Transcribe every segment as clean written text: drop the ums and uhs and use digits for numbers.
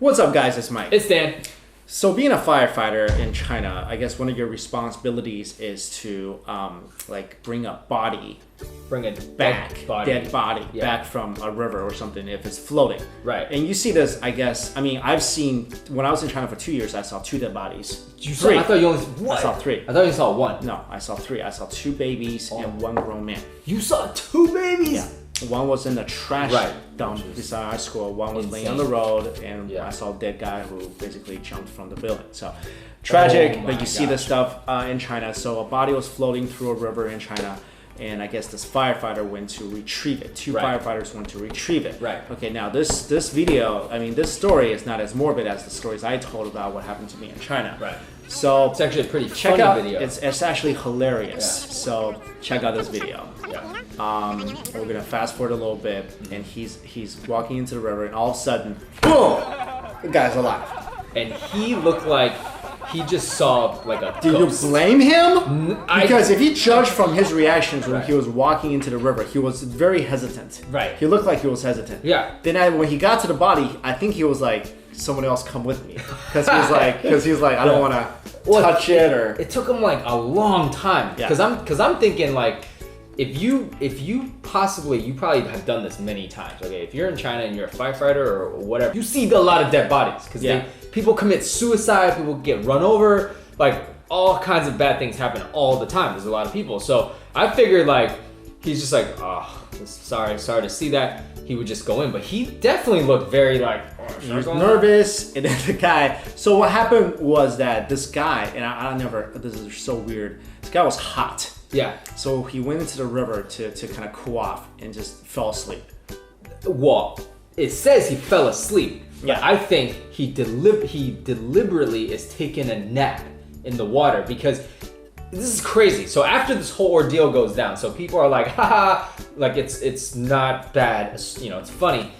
What's up, guys? It's Mike. It's Dan. So being a firefighter in China, I guess one of your responsibilities is to bring a body, dead body back from a river or something if it's floating. Right. And you see this, I guess. I mean, I've seen when I was in China for 2 years, I saw 2 dead bodies. You saw? I thought you only I saw 3. I thought you saw 1. No, I saw 3. I saw 2 babies and 1 grown man. You saw 2 babies? Yeah. One was in the trash dump beside our school. One was laying on the road, and I saw a dead guy who basically jumped from the building. So tragic, but you see this stuff in China. So a body was floating through a river in China, and I guess this firefighter went to retrieve it. 2 firefighters went to retrieve it. Right. Okay, now this video, I mean, this story is not as morbid as the stories I told about what happened to me in China. Right. So it's actually a pretty funny video. It's actually hilarious. Yeah. So check out this video. Yeah. We're gonna fast forward a little bit, and he's walking into the river, and all of a sudden, boom! The guy's alive. And he looked like he just saw like a Do ghost. you blame him? Because if you judge from his reactions when he was walking into the river, he was very hesitant. Right. He looked like he was hesitant. Yeah. Then when he got to the body, I think he was like, someone else come with me, because he was like, I don't want to touch it or. It took him like a long time. Because I'm thinking like, if you possibly, you probably have done this many times. Okay, if you're in China and you're a firefighter or whatever, you see a lot of dead bodies because people commit suicide, people get run over, like all kinds of bad things happen all the time. There's a lot of people, so I figured like he's just like, oh, sorry to see that. He would just go in, but he definitely looked very like nervous. And then the guy. So what happened was that this guy, and I never. This is so weird. This guy was hot. Yeah. So he went into the river to kind of cool off and just fell asleep. Well, it says he fell asleep. Yeah. I think he deliberately is taking a nap in the water because this is crazy. So after this whole ordeal goes down, so people are like, haha, like it's not bad, you know, it's funny.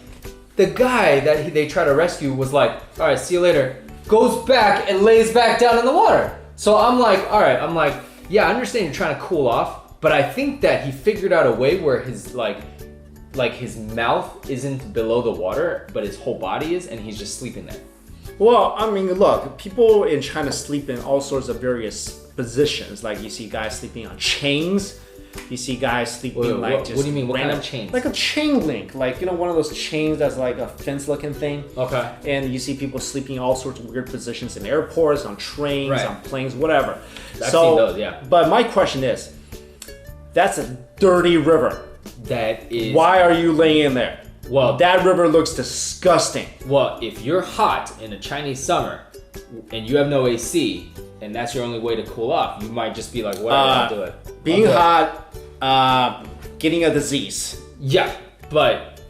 The guy that they try to rescue was like, all right, see you later. Goes back and lays back down in the water. So I'm like, all right, yeah, I understand you're trying to cool off, but I think that he figured out a way where his like his mouth isn't below the water, but his whole body is, and he's just sleeping there. Well, I mean, look, people in China sleep in all sorts of various positions. Like you see guys sleeping on chains. You see guys sleeping what do you mean? What kind of chains? Like a chain link, like one of those chains that's like a fence-looking thing. Okay. And you see people sleeping in all sorts of weird positions in airports, on trains, on planes, whatever. I've seen those, yeah. But my question is, that's a dirty river. That is. Why are you laying in there? Well, that river looks disgusting. Well, if you're hot in a Chinese summer and you have no AC, and that's your only way to cool off, you might just be like, whatever, I'll do it. Being hot, getting a disease. Yeah, but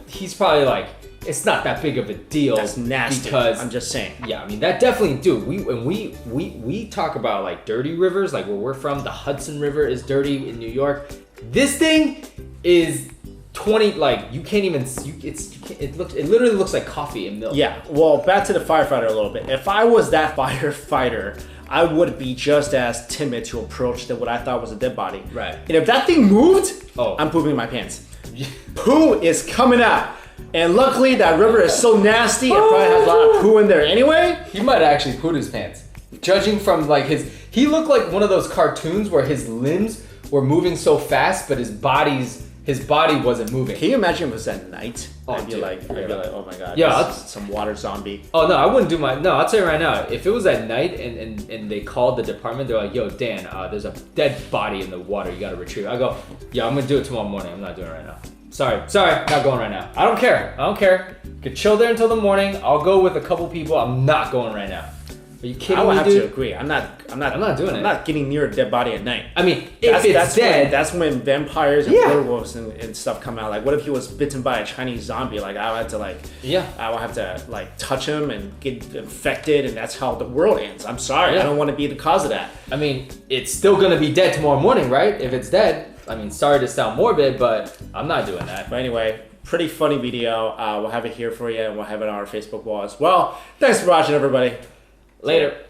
he's probably like, it's not that big of a deal. That's nasty. Because I'm just saying. Yeah, I mean that definitely, dude. We talk about like dirty rivers, like where we're from. The Hudson River is dirty in New York. This thing is 20. Like you can't even. It literally looks like coffee and milk. Yeah. Well, back to the firefighter a little bit. If I was that firefighter, I would be just as timid to approach what I thought was a dead body. Right. And if that thing moved, I'm pooping my pants. Poo is coming out. And luckily that river is so nasty, it probably has a lot of poo in there anyway. He might have actually pooed his pants. Judging from like he looked like one of those cartoons where his limbs were moving so fast, but his body wasn't moving. Can you imagine if it was at night? Oh, I'd be like, oh my god, yeah, some water zombie. Oh no, I wouldn't do I'll tell you right now, if it was at night and they called the department, they're like, yo, Dan, there's a dead body in the water, you gotta retrieve it. I go, yeah, I'm gonna do it tomorrow morning, I'm not doing it right now. Sorry, not going right now. I don't care. You can chill there until the morning. I'll go with a couple people. I'm not going right now. Are you kidding me, dude? I would have to agree. I'm not doing it. I'm not getting near a dead body at night. I mean, if it's dead, that's when vampires and werewolves and stuff come out. Like, what if he was bitten by a Chinese zombie? Like, I would have to like touch him and get infected, and that's how the world ends. I'm sorry, I don't want to be the cause of that. I mean, it's still gonna be dead tomorrow morning, right? If it's dead. I mean, sorry to sound morbid, but I'm not doing that. But anyway, pretty funny video. We'll have it here for you, and we'll have it on our Facebook wall as well. Thanks for watching, everybody. Later.